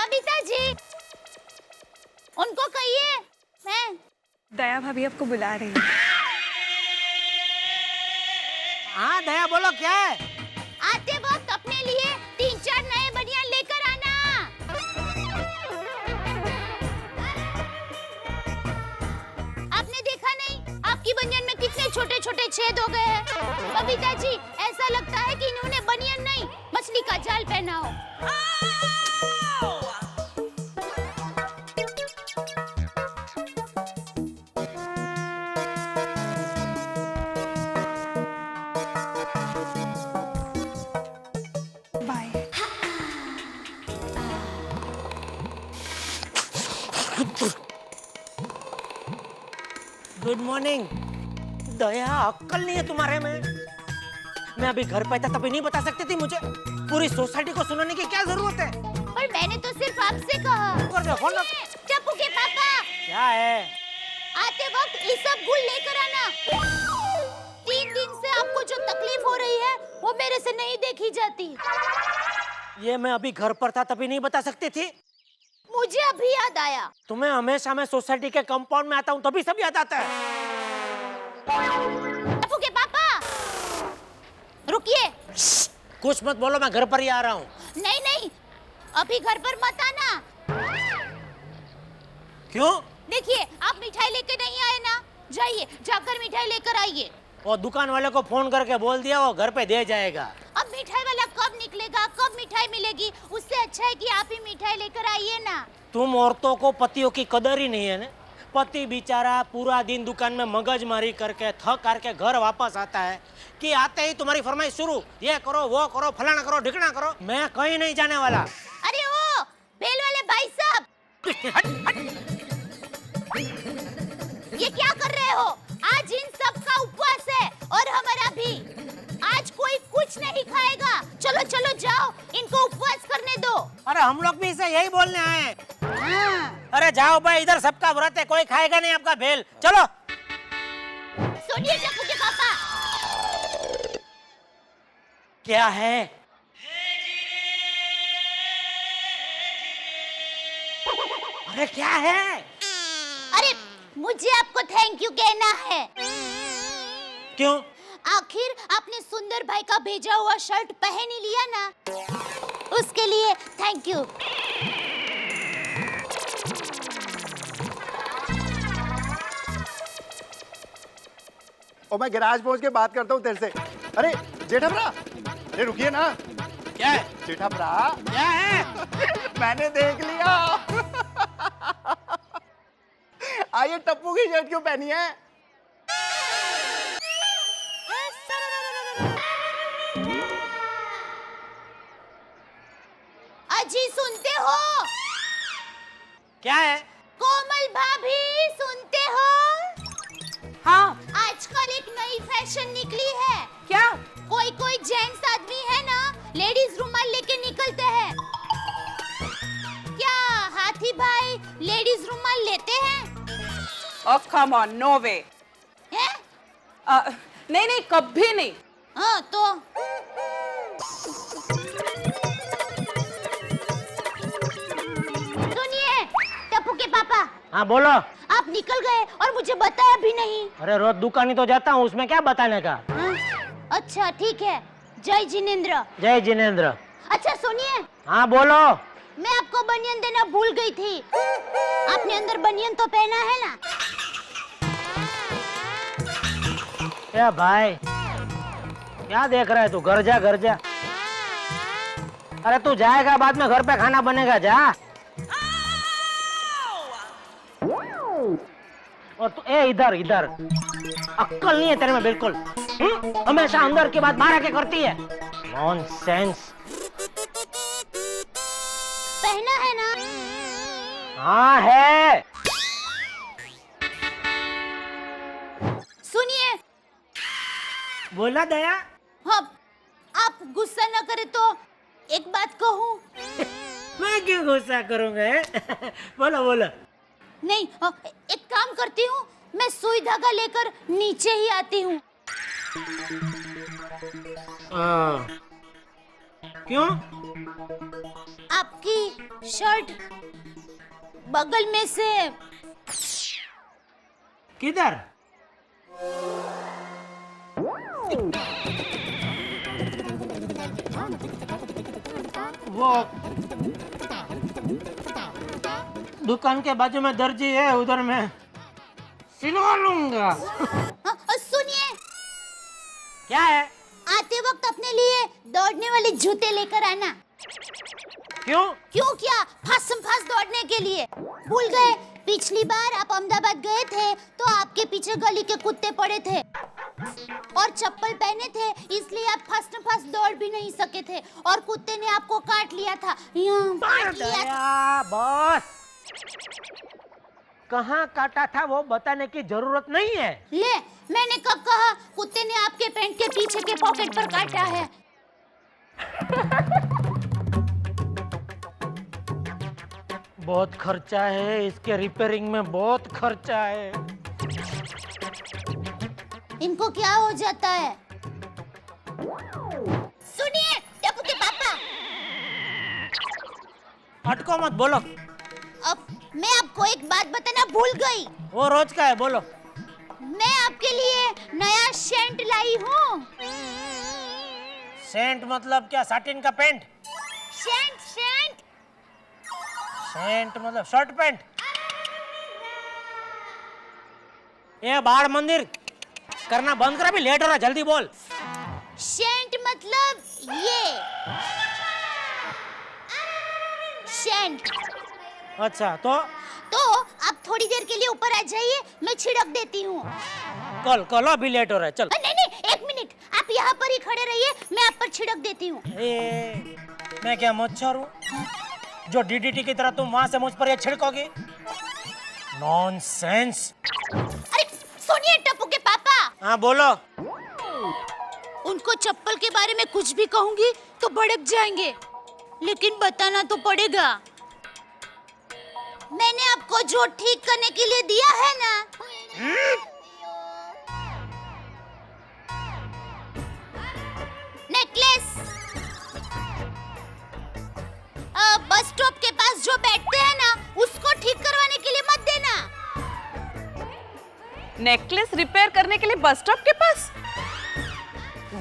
बबीता जी, उनको कहिए मैं। दया भाभी आपको बुला रही है। हाँ दया बोलो क्या है? आते वक्त अपने लिए 3-4 नए बनियान लेकर आना। आपने देखा नहीं आपकी बनियान में कितने छोटे छोटे छेद हो गए हैं। बबीता जी, ऐसा लगता है कि इन्होंने बनियान नहीं मछली का जाल पहना हो। बाय। Good morning. दया अक्कल नहीं है तुम्हारे में? मैं अभी घर पे था तभी नहीं बता सकती थी मुझे? पूरी सोसाइटी को सुनाने की क्या जरूरत है? पर मैंने तो सिर्फ आपसे कहा। कर दो फोन। टप्पू के पापा, क्या है? आते वक्त इसबगोल लेकर आना। 3 दिन से आपको जो तकलीफ हो रही है वो मेरे से नहीं देखी जाती। ये मैं अभी घर पर था तभी नहीं बता सकती थी? मुझे अभी याद आया। तुम्हें हमेशा मैं सोसाइटी के कंपाउंड में आता हूँ तभी सब याद आता है। टप्पू के पापा, रुकिए। कुछ मत बोलो, मैं घर पर ही आ रहा हूँ। नहीं नहीं, अभी घर पर मत आना। क्यों? देखिए, आप मिठाई लेके नहीं आए ना, जाइए जाकर मिठाई लेकर आइए। वो दुकान वाले को फोन करके बोल दिया, वो घर पे दे जाएगा। अब मिठाई वाला कब निकलेगा, कब मिठाई मिलेगी? उससे अच्छा है कि आप ही मिठाई लेकर आइए ना। तुम औरतों को पतियों की कदर ही नहीं है ना। पति बेचारा पूरा दिन दुकान में मगजमारी करके थक करके घर वापस आता है कि आते ही तुम्हारी फरमाइश शुरू, ये करो वो करो फलाना करो ढिकना करो। मैं कहीं नहीं जाने वाला। अरे ओ बेल वाले भाई साहब, ये क्या कर रहे हो? आज इन सब का उपवास है और हमारा भी। आज कोई कुछ नहीं खाएगा। चलो चलो जाओ, इनको उपवास करने दो। अरे हम लोग भी इसे यही बोलने आए हैं। हाँ। अरे जाओ भाई, इधर सबका व्रत है, कोई खाएगा नहीं आपका भेल। चलो। सुनिए टप्पू के पापा। क्या है? अरे क्या है? अरे मुझे आपको थैंक यू कहना है। क्यों? आखिर आपने सुंदर भाई का भेजा हुआ शर्ट पहन ही लिया ना, उसके लिए थैंक यू। और मैं गैराज पहुंच के बात करता हूँ तेरे से। अरे जेठा भरा, अरे रुकिए ना। क्या है? जेठा भरा, क्या है? मैंने देख लिया। आइए, टप्पू की शर्ट क्यों पहनी है? अजी सुनते हो? क्या है? कोमल भाभी सुनते हो? हाँ। आजकल एक नई फैशन निकली है। क्या? कोई कोई जेंट्स आदमी है ना, लेडीज रुमाल लेके निकलते हैं। क्या हाथी भाई लेडीज रुमाल लेते हैं? Oh come on, no way. हैं? नहीं नहीं, कभी नहीं। हाँ तो सुनिए टप्पू के पापा, हाँ बोलो। आप निकल गए और मुझे बताया भी नहीं। अरे रोज दुकान ही तो जाता हूँ, उसमें क्या बताने का? हाँ? अच्छा ठीक है, जय जिनेंद्र। जय जिनेंद्र। अच्छा सुनिए, हाँ बोलो। मैं आपको बनियान देना भूल गई थी। आपने अंदर बनियान तो पहना है ना? क्या भाई, क्या देख रहा है तू? घर जा घर जा। अरे तू जाएगा बाद में, घर पे खाना बनेगा, जा। और तू इधर इधर, अक्कल नहीं है तेरे में बिल्कुल। हमेशा अंदर की बात बाहर आके करती है। नॉनसेंस। पहना है ना? हाँ है। सुनिए। बोला दया। हाँ, आप गुस्सा न करे तो एक बात कहूँ? मैं क्यों गुस्सा करूंगा? बोलो बोलो। नहीं, एक काम करती हूँ, मैं सुई धागा लेकर नीचे ही आती हूँ। क्यों? आप आपकी शर्ट बगल में से किधर? वो दुकान के बाजू में दर्जी है, उधर मैं सिलवा लूंगा। सुनिए, क्या है? आते वक्त अपने लिए दौड़ने वाले जूते लेकर आना। क्यों? क्यों क्या? फासम फास दौड़ने के लिए। भूल गए पिछली बार आप अहमदाबाद गए थे तो आपके पीछे गली के कुत्ते पड़े थे और चप्पल पहने थे, इसलिए आप फास्ट फास्ट दौड़ भी नहीं सके थे और कुत्ते ने आपको काट लिया था। काट लिया था। बॉस, कहाँ काटा था वो बताने की जरूरत नहीं है। ले, मैंने कब कहा कुत्ते ने आपके पैंट के पीछे के पॉकेट पर काटा है? बहुत खर्चा है इसके रिपेयरिंग में, बहुत खर्चा है। इनको क्या हो जाता है? सुनिए टप्पू के पापा, अटको मत, बोलो। अब मैं आपको एक बात बताना भूल गई। वो रोज का है, बोलो। मैं आपके लिए नया सेंट लाई हूँ। सेंट मतलब क्या? साटिन का पेंट? सेंट सेंट सेंट मतलब शर्ट पैंट? ये बाढ़ मंदिर करना बंद करा, भी लेट हो रहा, जल्दी बोल। सेंट मतलब ये सेंट। अच्छा, तो आप थोड़ी देर के लिए ऊपर आ जाइए, मैं छिड़क देती हूँ। कल अभी लेट हो रहा है, चल। नहीं नहीं, एक मिनट, आप यहाँ पर ही खड़े रहिए, मैं आप पर छिड़क देती हूँ। मैं क्या मच्छर हूँ जो डीडीटी की तरह तुम वहां से मुझ पर ये छिड़कोगे? नॉनसेंस। अरे सुनिए टप्पू के पापा, हाँ बोलो। उनको चप्पल के बारे में कुछ भी कहूंगी तो भड़क जाएंगे, लेकिन बताना तो पड़ेगा। मैंने आपको जो ठीक करने के लिए दिया है ना, नेकलेस, बस स्टॉप के पास जो बैठते हैं ना, उसको ठीक करवाने के लिए मत देना। नेकलेस रिपेयर करने के लिए बस स्टॉप के पास?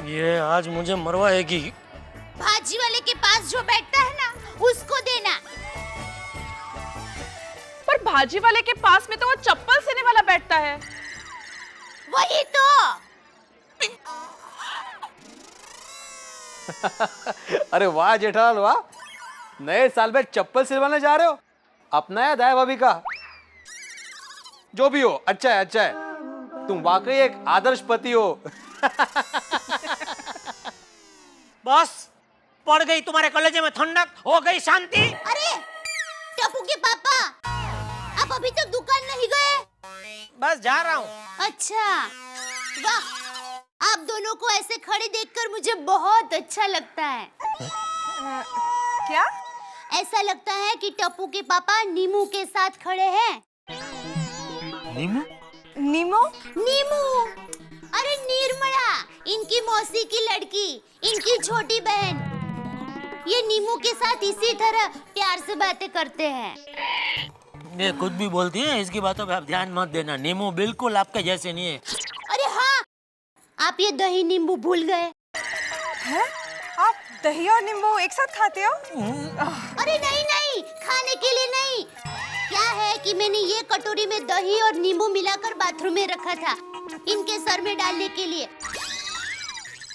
ये आज मुझे मरवाएगी। भाजी वाले के पास जो बैठता है ना, उसको देना। पर भाजी वाले के पास में तो वो चप्पल सीने वाला बैठता है। वही तो। अरे वाह जेठालाल वाह, नए साल में चप्पल सिलवाने जा रहे हो? अपना है दया भाभी का? जो भी हो, अच्छा है। तुम वाकई एक आदर्श पति हो। बस, पड़ गई तुम्हारे कलेजे में ठंडक, हो गई शांति। अरे टप्पू के पापा, आप अभी तक दुकान नहीं गए? बस जा रहा हूँ। अच्छा, वाह, आप दोनों को ऐसे खड़े देखकर मुझे बहुत अच्छा लगता है। क्या? ऐसा लगता है कि टप्पू के पापा नीमू के साथ खड़े हैं। नीमू? नीमो? नीमू, अरे निर्मला, इनकी मौसी की लड़की, इनकी छोटी बहन। ये नीमू के साथ इसी तरह प्यार से बातें करते हैं। ये कुछ भी बोलती है, इसकी बातों पे आप ध्यान मत देना। नीमू बिल्कुल आपके जैसे नहीं है। अरे हाँ, आप ये दही नींबू भूल गए। हैं? आप दही और नींबू एक साथ खाते हो? अरे नहीं नहीं, खाने के लिए नहीं। क्या है कि मैंने ये कटोरी में दही और नींबू मिलाकर बाथरूम में रखा था, इनके सर में डालने के लिए।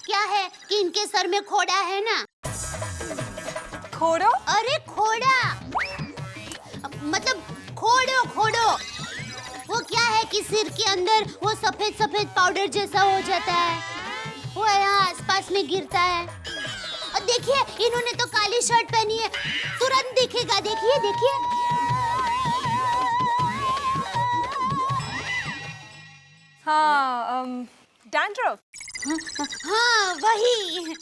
क्या है कि इनके सर में खोड़ा है ना। खोड़ो? अरे खोड़ा मतलब खोड़ो खोड़ो। वो क्या है कि सिर के अंदर वो सफेद सफेद पाउडर जैसा हो जाता है, वो यहाँ आसपास में गिरता है। और देखिए, इन्होंने तो काली शर्ट पहनी है, तुरंत दिखेगा। देखिए देखिए। हाँ, डैंड्रफ। हाँ वही।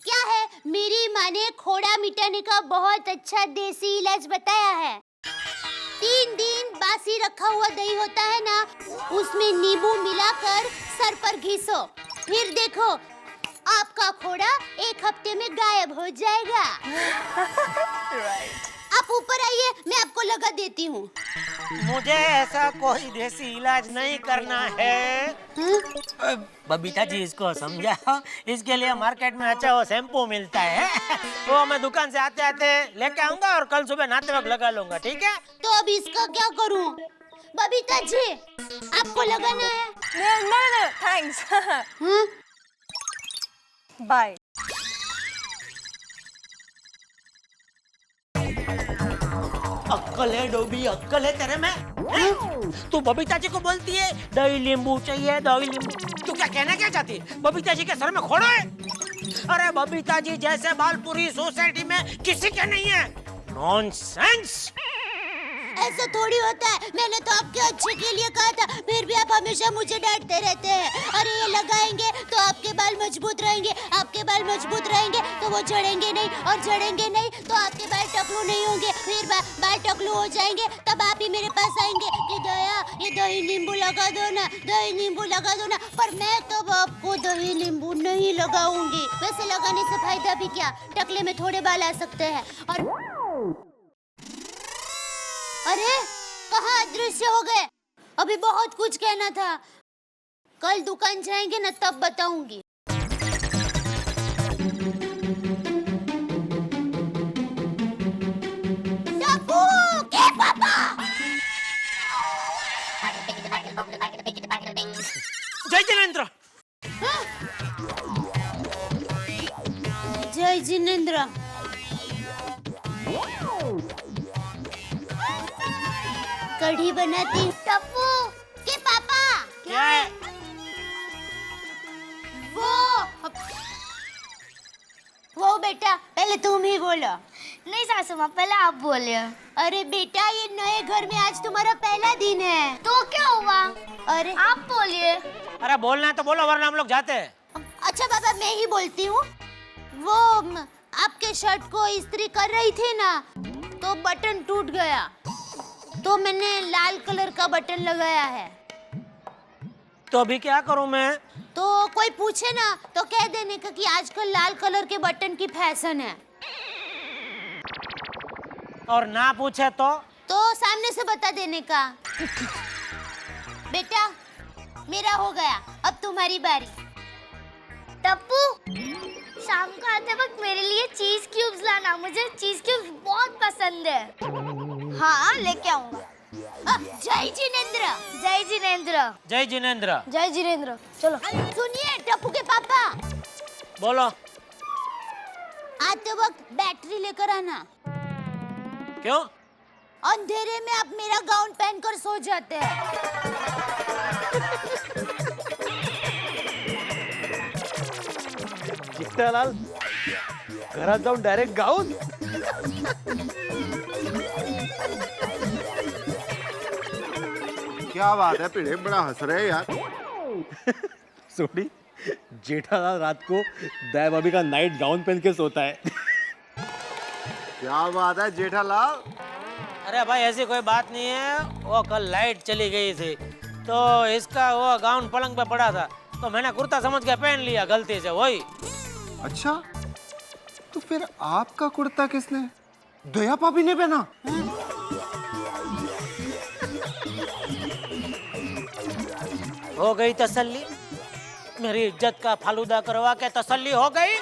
क्या है, मेरी माँ ने खोड़ा मिटाने का बहुत अच्छा देसी इलाज बताया है। 3 दिन बासी रखा हुआ दही होता है ना, उसमें नींबू मिलाकर सर पर घिसो, फिर देखो आपका घोड़ा 1 हफ्ते में गायब हो जाएगा। आप ऊपर आइए, मैं आपको लगा देती हूँ। मुझे ऐसा कोई देसी इलाज नहीं करना है। बबीता जी इसको समझाओ, इसके लिए मार्केट में अच्छा वो शैम्पू मिलता है, वो मैं दुकान से आते आते लेके आऊंगा और कल सुबह नहाते वक्त लगा लूंगा, ठीक है? तो अब इसका क्या करूँ? बबीता जी, आपको लगाना है? No, thanks. हाँ? Bye. अक्कल है डोबी, अक्कल है तेरे में? हैं? तू बबीता जी को बोलती है दही नींबू चाहिए, दही नींबू। तू क्या कहना क्या चाहती है? बबीता जी के सर में खोड़ो है? अरे बबीता जी जैसे बाल पूरी सोसाइटी में किसी के नहीं है। नॉनसेंस। ऐसा थोड़ी होता है, मैंने तो आपके अच्छे के लिए कहा था, फिर भी आप हमेशा मुझे डांटते रहते हैं। अरे ये लगाएंगे तो आपके बाल मजबूत रहेंगे, आपके बाल मजबूत रहेंगे तो वो झड़ेंगे नहीं, और झड़ेंगे नहीं तो आपके बाल टकलू नहीं होंगे, फिर बाल टकलू हो जाएंगे, तब आप ही मेरे पास आएंगे कि दया ये दही नींबू लगा दो ना, दही नींबू लगा दो ना। पर मैं तो आपको दही नींबू नहीं लगाऊंगी। वैसे लगाने से फायदा भी क्या, टकले में थोड़े बाल आ सकते हैं। और अरे कहाँ अदृश्य हो गए? अभी बहुत कुछ कहना था, कल दुकान जाएंगे ना तब बताऊंगी। टप्पू के पापा! जय जिनेंद्र। हाँ? जय जिनेंद्र। कढ़ी बनाती हूँ। टप्पू के पापा! क्या है? वो बेटा, पहले तुम ही बोलो। नहीं सासू माँ, पहले आप बोलिए। अरे बेटा, ये नए घर में आज तुम्हारा पहला दिन है। तो क्या हुआ? अरे आप बोलिए। अरे बोलना है तो बोलो वरना हम लोग जाते हैं। अच्छा बाबा, मैं ही बोलती हूँ। वो आपके शर्ट को इस्त्री कर रही थी ना, तो बटन टूट गया, तो मैंने लाल कलर का बटन लगाया है। तो अभी क्या करूं मैं? तो कोई पूछे ना तो कह देने का कि आजकल लाल कलर के बटन की फैशन है। और ना पूछे तो सामने से बता देने का। बेटा, मेरा हो गया, अब तुम्हारी बारी। टप्पू, शाम को आते वक्त मेरे लिए चीज क्यूब्स लाना, मुझे चीज क्यूब्स बहुत पसंद है। हाँ, लेके आऊंगा। जय जिनेंद्र। जय जिनेंद्र। जय जिनेंद्र। जय जिनेंद्र। चलो। सुनिए टप्पू के पापा, बोलो। आते वक्त बैटरी लेकर आना। क्यों? अंधेरे में आप मेरा गाउन पहनकर सो जाते हैं। जेठालाल, घरात जाऊन डायरेक्ट गाऊन? क्या बात है पिड़े, बड़ा हंस रहे हैं यार। सोनी, जेठालाल रात को दया भाभी का नाइट गाउन पहन के सोता है। क्या बात है जेठालाल? अरे भाई ऐसी कोई बात नहीं है, वो कल लाइट चली गई थी तो इसका वो गाउन पलंग पे पड़ा था, तो मैंने कुर्ता समझ के पहन लिया गलती से, वही। अच्छा, तो फिर आपका कुर्ता किसने? दया भाभी ने पहना? हो गई तसल्ली? मेरी इज्जत का फालूदा करवा के तसल्ली हो गई?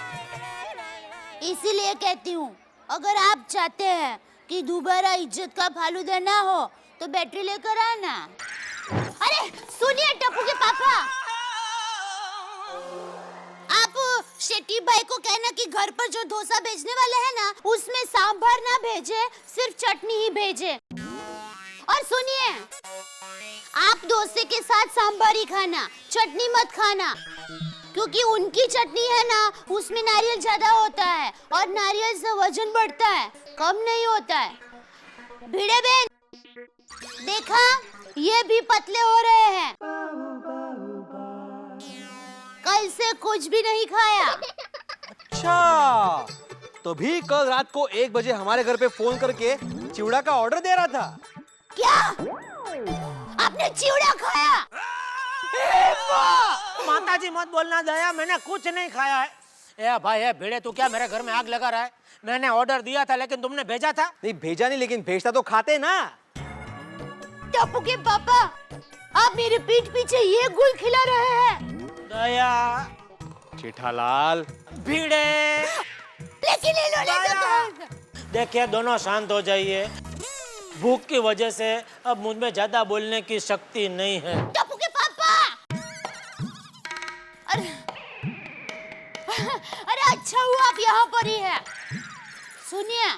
इसीलिए कहती हूँ, अगर आप चाहते हैं कि दोबारा इज्जत का फालूदा ना हो तो बैटरी लेकर आना। अरे सुनिए टप्पू के पापा, आप शेट्टी भाई को कहना कि घर पर जो डोसा भेजने वाले हैं ना, उसमें सांभर ना भेजे, सिर्फ चटनी ही भेजे। और सुनिए, आप डोसे के साथ सांभर ही खाना, चटनी मत खाना, क्योंकि उनकी चटनी है ना, उसमें नारियल ज्यादा होता है और नारियल से वजन बढ़ता है, कम नहीं होता है। भिड़े बहन, देखा, ये भी पतले हो रहे हैं, कल से कुछ भी नहीं खाया। अच्छा, तो भी कल रात को 1 बजे हमारे घर पे फोन करके चिवड़ा का ऑर्डर दे रहा था। क्या? आपने चिवड़ा खाया? माता जी मत बोलना दया, मैंने कुछ नहीं खाया है। ए भाई ए भिड़े, तू क्या मेरे घर में आग लगा रहा है? मैंने ऑर्डर दिया था लेकिन तुमने भेजा था। नहीं भेजा नहीं, लेकिन भेजता तो खाते ना। टप्पू के पापा, आप मेरे पीठ पीछे ये गुल खिला रहे हैं। दया, जेठालाल, भिड़े, लेकिन इन्होंने तो देखिए दोनों शांत हो जाइए। भूख की वजह से अब मुझ में ज्यादा बोलने की शक्ति नहीं है। टप्पू के पापा, अरे अरे अच्छा हुआ आप यहाँ पर ही है। सुनिए,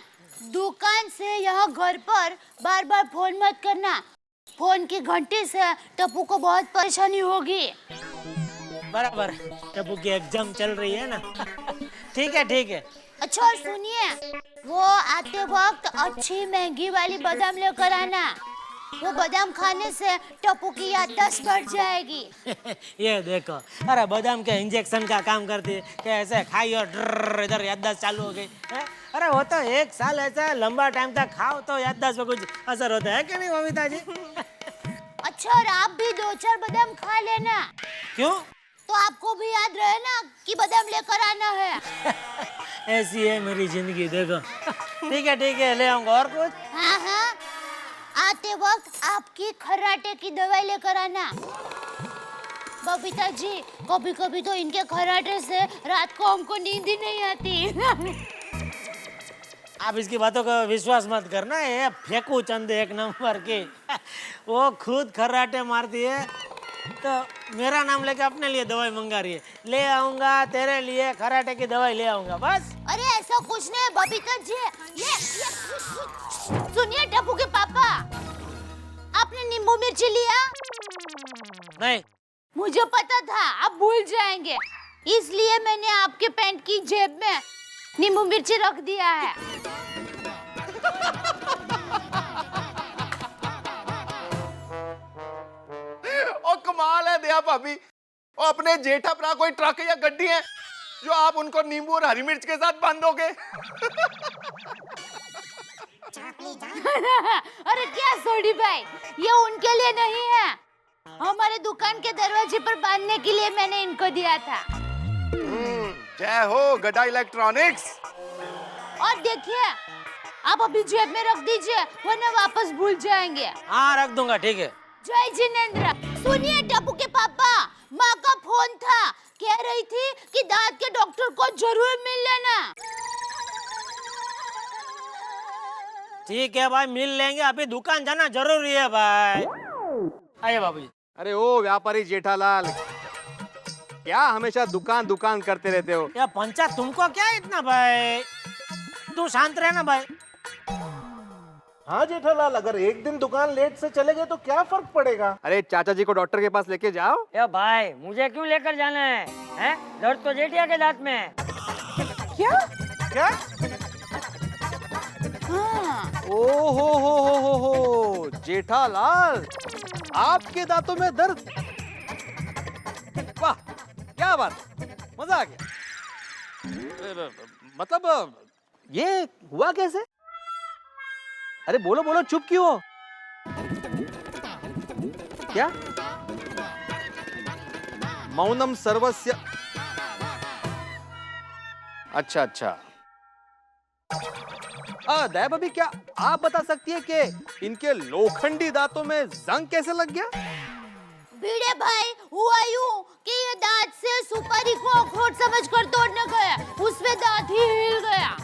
दुकान से यहाँ घर पर बार बार फोन मत करना। फोन की घंटी से टप्पू को बहुत परेशानी होगी। बराबर, टप्पू की एग्जाम चल रही है ना। ठीक है ठीक है। अच्छा और सुनिए, वो आते वक्त अच्छी महंगी वाली बादाम लेकर आना। वो बादाम खाने से टप्पू की याददाश्त बढ़ जाएगी। ये देखो, अरे बादाम के इंजेक्शन का काम करती है कि ऐसे खाई और ड्रर इधर याददाश्त चालू हो गई है? अरे वो तो 1 साल ऐसा लंबा टाइम तक खाओ तो याददाश्त पे कुछ असर होता है कि नहीं बबीता जी? अच्छा और आप भी 2-4 बादाम खा लेना। क्यों? तो आपको भी याद रहे ना कि बादाम लेकर आना है। ऐसी है मेरी जिंदगी, देखो। ठीक है, ले आऊंगा। और कुछ? हाँ हाँ, आते वक्त आपकी खर्राटे की दवाई लेकर आना। बबीता जी, कभी कभी तो इनके खर्राटे से रात को हमको नींद ही नहीं आती। आप इसकी बातों का विश्वास मत करना, ये फेंकू चंद एक नंबर की। वो खुद खर्राटे मारती है तो मेरा नाम लेके अपने लिए दवाई मंगा रही है। ले आऊंगा तेरे लिए खर्राटे की दवाई, ले आऊंगा बस। अरे ऐसा कुछ नहीं बबीता जी। ये सुनिए टप्पू के पापा, आपने नींबू मिर्ची लिया? नहीं। मुझे पता था आप भूल जाएंगे, इसलिए मैंने आपके पैंट की जेब में नींबू मिर्ची रख दिया है। ओ कमाल है दया भाभी। ओ अपने जेठा भरा कोई ट्रक या गड्डी है जो आप उनको नींबू और हरी मिर्च के साथ बांधोगे? अरे क्या सोडी भाई, ये उनके लिए नहीं है, हमारे दुकान के दरवाजे पर बांधने के लिए मैंने इनको दिया था। जय हो गदा इलेक्ट्रॉनिक्स। और देखिए, आप अभी जेब में रख दीजिए वरना वापस भूल जाएंगे। हाँ रख दूंगा, ठीक है। जय जिनेंद्र। सुनिए टप्पू के पापा, माँ का फोन था, कह रही थी कि दांत के डॉक्टर को जरूर मिल लेना। ठीक है भाई, मिल लेंगे, अभी दुकान जाना जरूरी है भाई। आइए बाबू जी। अरे ओ व्यापारी जेठालाल, क्या हमेशा दुकान दुकान करते रहते हो? या पंचा, तुमको क्या इतना भाई? तू शांत रहना भाई। हाँ जेठालाल, अगर एक दिन दुकान लेट से चले गए तो क्या फर्क पड़ेगा? अरे चाचा जी को डॉक्टर के पास लेके जाओ। ए भाई, मुझे क्यों लेकर जाना है? हैं? दर्द तो जेठिया के दांत में है। क्या? क्या? हाँ। ओ हो जेठालाल, आपके दांतों में दर्द? वाह, क्या बात, मजा आ गया। मतलब ये हुआ कैसे? अरे बोलो बोलो, चुप क्यों हो? क्या? मौनम सर्वस्य। अच्छा। दया भाभी, क्या आप बता सकती है कि इनके लोखंडी दांतों में जंग कैसे लग गया? भिड़े भाई, हुआ यूं कि ये दांत से सुपारी को अखरोट समझकर तोड़ने गया, उसमें दांत ही हिल गया।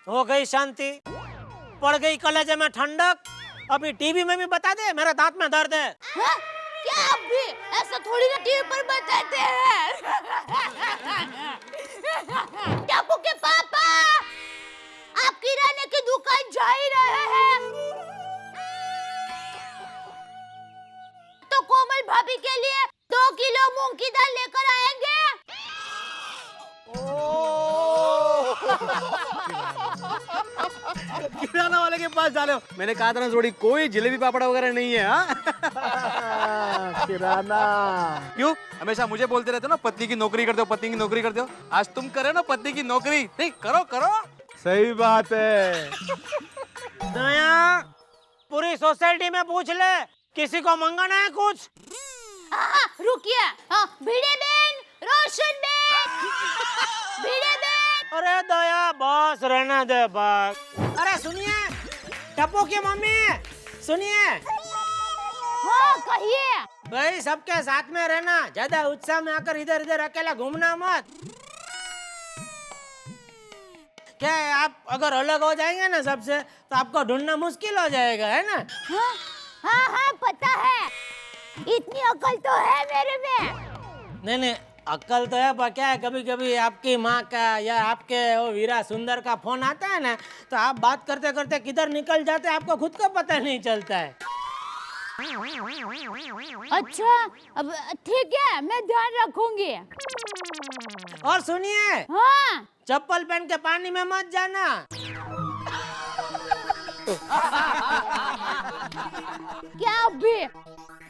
हो गई शांति, पड़ गई कलेजे में ठंडक। अभी टीवी में भी बता दे मेरे दांत में दर्द है। हाँ? क्या आप भी ऐसा थोड़ी ना टीवी पर बताते हैं। टप्पू के पापा, आप किराने की दुकान जा ही रहे हैं तो कोमल भाभी के लिए 2 किलो मूंग की दाल लेकर आएंगे। किराना वाले के पास जा रहे हो? मैंने कहा था ना जोड़ी, कोई जलेबी पापड़ा वगैरह नहीं है। हाँ? किराना। क्यों हमेशा मुझे बोलते रहते हो ना, पत्नी की नौकरी करते हो, पत्नी की नौकरी करते हो? आज तुम करे ना पत्नी की नौकरी। नहीं, करो। सही बात है। दया, पूरी सोसाइटी में पूछ ले, किसी को मंगाना है कुछ? रुकिए। भिड़े बेन, रोशन बेन, भिड़े बेन। अरे दया बस रहने दे बस। अरे सुनिए, टप्पू की मम्मी सुनिए। हाँ कहिए। भाई सबके साथ में रहना, ज्यादा उत्साह में आकर इधर इधर अकेला घूमना मत। क्या है, आप अगर अलग हो जाएंगे ना सबसे तो आपको ढूंढना मुश्किल हो जाएगा, है ना? हाँ हाँ हाँ पता है, इतनी अकल तो है मेरे में। नहीं अक्ल तो है, पर क्या है कभी कभी आपकी माँ का या आपके वो वीरा सुंदर का फोन आता है ना, तो आप बात करते करते किधर निकल जाते हैं आपको खुद को पता नहीं चलता है। अच्छा, अब ठीक है, मैं ध्यान रखूंगी। और सुनिए, हाँ चप्पल पहन के पानी में मत जाना। क्या अभी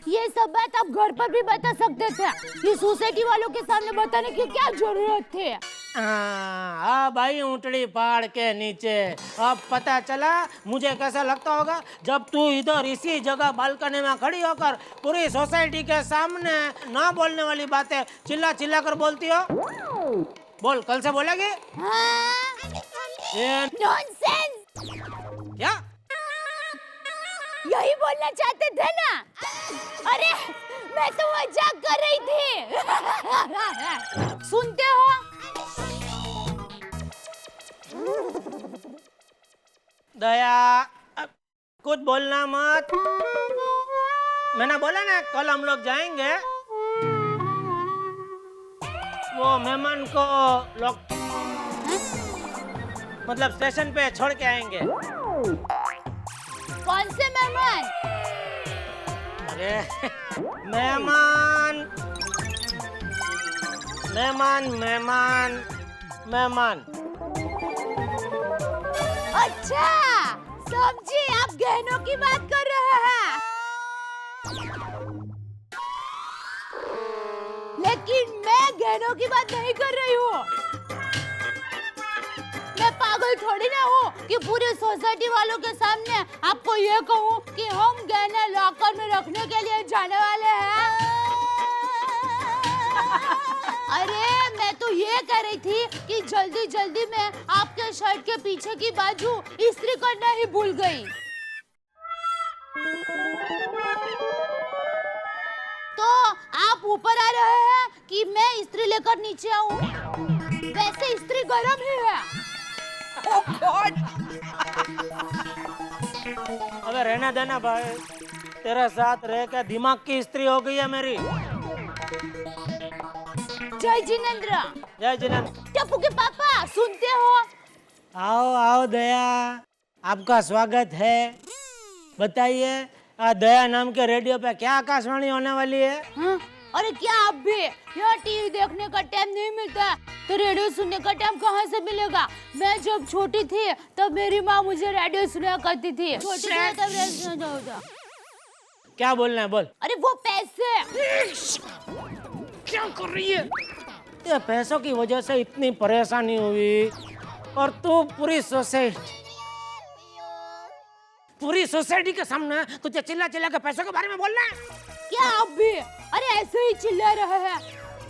ये सब बात आप घर पर भी बता सकते थे, ये सोसाइटी वालों के सामने बताने की क्या जरूरत थी? हाँ भाई, ऊँटड़ी पहाड़ के नीचे। अब पता चला मुझे कैसा लगता होगा जब तू इधर इसी जगह बालकनी में खड़ी होकर पूरी सोसाइटी के सामने ना बोलने वाली बातें चिल्ला चिल्ला कर बोलती हो। बोल, कल से बोलेगी? नॉनसेंस! क्या? यही बोलना चाहते थे ना? अरे मैं तो मजाक कर रही थी। सुनते हो? दया, कुछ बोलना मत। मैंने बोला ना कल हम लोग जाएंगे, वो मेहमान को लोग मतलब स्टेशन पे छोड़ के आएंगे। कौन से मेहमान? अरे मेहमान मेहमान मेहमान मेहमान। अच्छा समझी, आप गहनों की बात कर रहे हैं। लेकिन मैं गहनों की बात नहीं कर रही हूँ। मैं पागल थोड़ी ना हूँ कि पूरी सोसाइटी वालों के सामने आपको ये कहूँ कि हम गहने लॉकर में रखने के लिए जाने वाले हैं। अरे मैं तो ये कह रही थी कि जल्दी जल्दी में आपके शर्ट के पीछे की बाजू इस्त्री करना ही भूल गई। तो आप ऊपर आ रहे हैं कि मैं इस्त्री लेकर नीचे आऊं? वैसे इस्त्री गरम ही है। Oh God! अबे रहना देना भाई, तेरे साथ रह के दिमाग की स्त्री हो गई है मेरी। जय जिनेंद्र। जय जिनेंद्र। टप्पू के पापा सुनते हो? आओ आओ दया, आपका स्वागत है। बताइए, दया नाम के रेडियो पे क्या आकाशवाणी होने वाली है? हाँ? अरे क्या आप भी यहाँ टीवी देखने का टाइम नहीं मिलता तो रेडियो सुनने का टाइम कहाँ से मिलेगा? मैं जब छोटी थी तब मेरी माँ मुझे रेडियो सुनाया करती थी। छोटी थी तब रेडियो सुना होता। क्या बोलना है बोल। अरे वो पैसे। क्या कर रही है? ये पैसों की वजह से इतनी परेशानी हुई और तू पूरी सोसाइटी के सामने तुझे चिल्ला चिल्ला के पैसों के बारे में बोलना है? क्या आप भी? अरे ऐसे ही चिल्ला रहे हैं।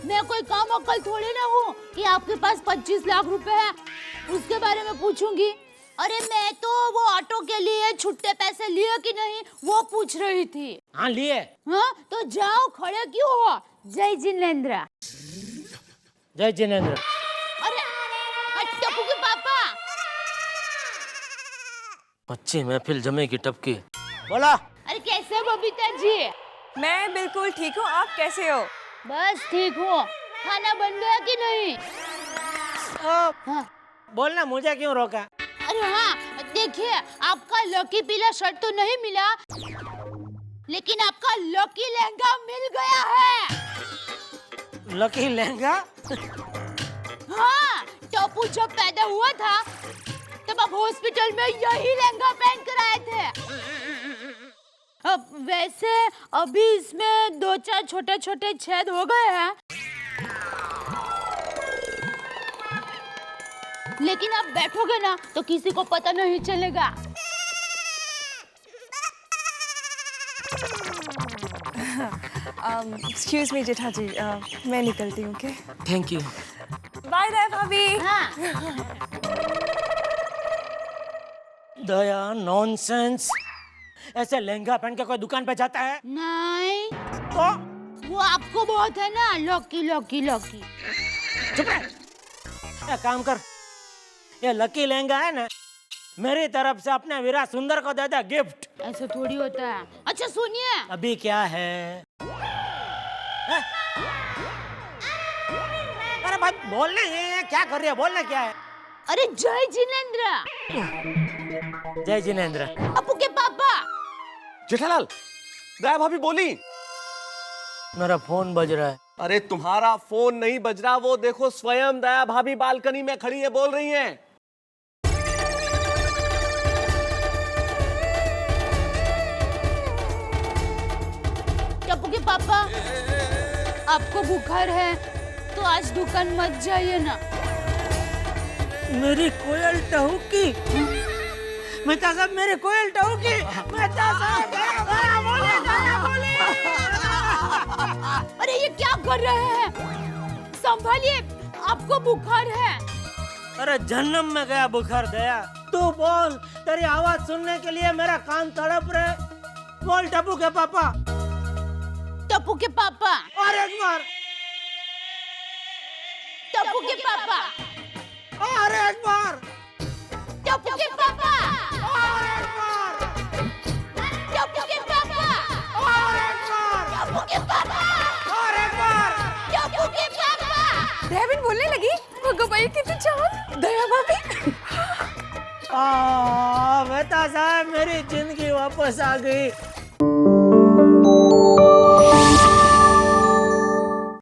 मैं कोई काम अक्ल थोड़ी ना हूँ कि आपके पास 25 लाख रुपए है उसके बारे में पूछूंगी। अरे मैं तो वो ऑटो के लिए छुट्टे पैसे लिए कि नहीं वो पूछ रही थी। हाँ लिए। हाँ तो जाओ, खड़े क्यों हो? जय जिनेंद्र। जय जिनेंद्र। अरे टप्पू के पापा। अच्छी महफिल जमेगी टपकी। बोला। अरे कैसे हो बबीता जी? मैं बिल्कुल ठीक हूँ, आप कैसे हो? बस ठीक हूँ। खाना बन गया कि नहीं? हाँ। बोलना, मुझे क्यों रोका? अरे हाँ देखिए, आपका लकी पीला शर्ट तो नहीं मिला लेकिन आपका लकी लहंगा मिल गया है। लकी लहंगा? हाँ, टप्पू जब पैदा हुआ था तब आप हॉस्पिटल में यही लहंगा पहन कर आए थे। अब वैसे अभी इसमें 2-4 छोटे छोटे छेद हो गए हैं लेकिन आप बैठोगे ना तो किसी को पता नहीं चलेगा। एक्सक्यूज मी जेठा जी, मैं निकलती हूँ, ओके? Thank you. बाय दया भाभी। हाँ दया नॉनसेंस। ऐसे लहंगा पहन के कोई दुकान पे जाता है नहीं, तो वो आपको बहुत है ना, लकी लकी लकी। चुप रह। एक काम कर, ये लकी लहंगा है ना, मेरी तरफ से अपने वीरा सुंदर को दे दे गिफ्ट। ऐसा थोड़ी होता है। अच्छा सुनिए, अभी क्या है? हैं? अरे भाई बोलना है, क्या कर रही है? बोलना क्या है? अरे जय जिनेंद्र, जय जिनेंद्र। अपू के पापा। जेठालाल, दया भाभी बोली। मेरा फोन बज रहा है। अरे तुम्हारा फोन नहीं बज रहा, वो देखो स्वयं दया भाभी बालकनी में खड़ी है, बोल रही हैं। टप्पू के पापा, आपको बुखार है तो आज दुकान मत जाइए ना। मेरी कोयल टहूकी, मेहता साहब, मेरी कोयल टहूकी, मेहता साहब, बोले। अरे ये क्या कर रहे हैं? संभालिए, आपको बुखार है। अरे जन्म में गया बुखार दया। तू बोल, तेरी आवाज सुनने के लिए मेरा कान तड़प रहे। बोल टप्पू के पापा। टप्पू के पापा, और एक बार। टप्पू के पापा, और एक बार। टप्पू के पापा, और एक बार। टप्पू के पापा, और एक बार। टप्पू के पापा, और एक बार। टप्पू के पापा। दयाबेन बोलने लगी, भगवाई कितनी चाह दया भाभी। मेहता साहब, मेरी जिंदगी वापस आ गई।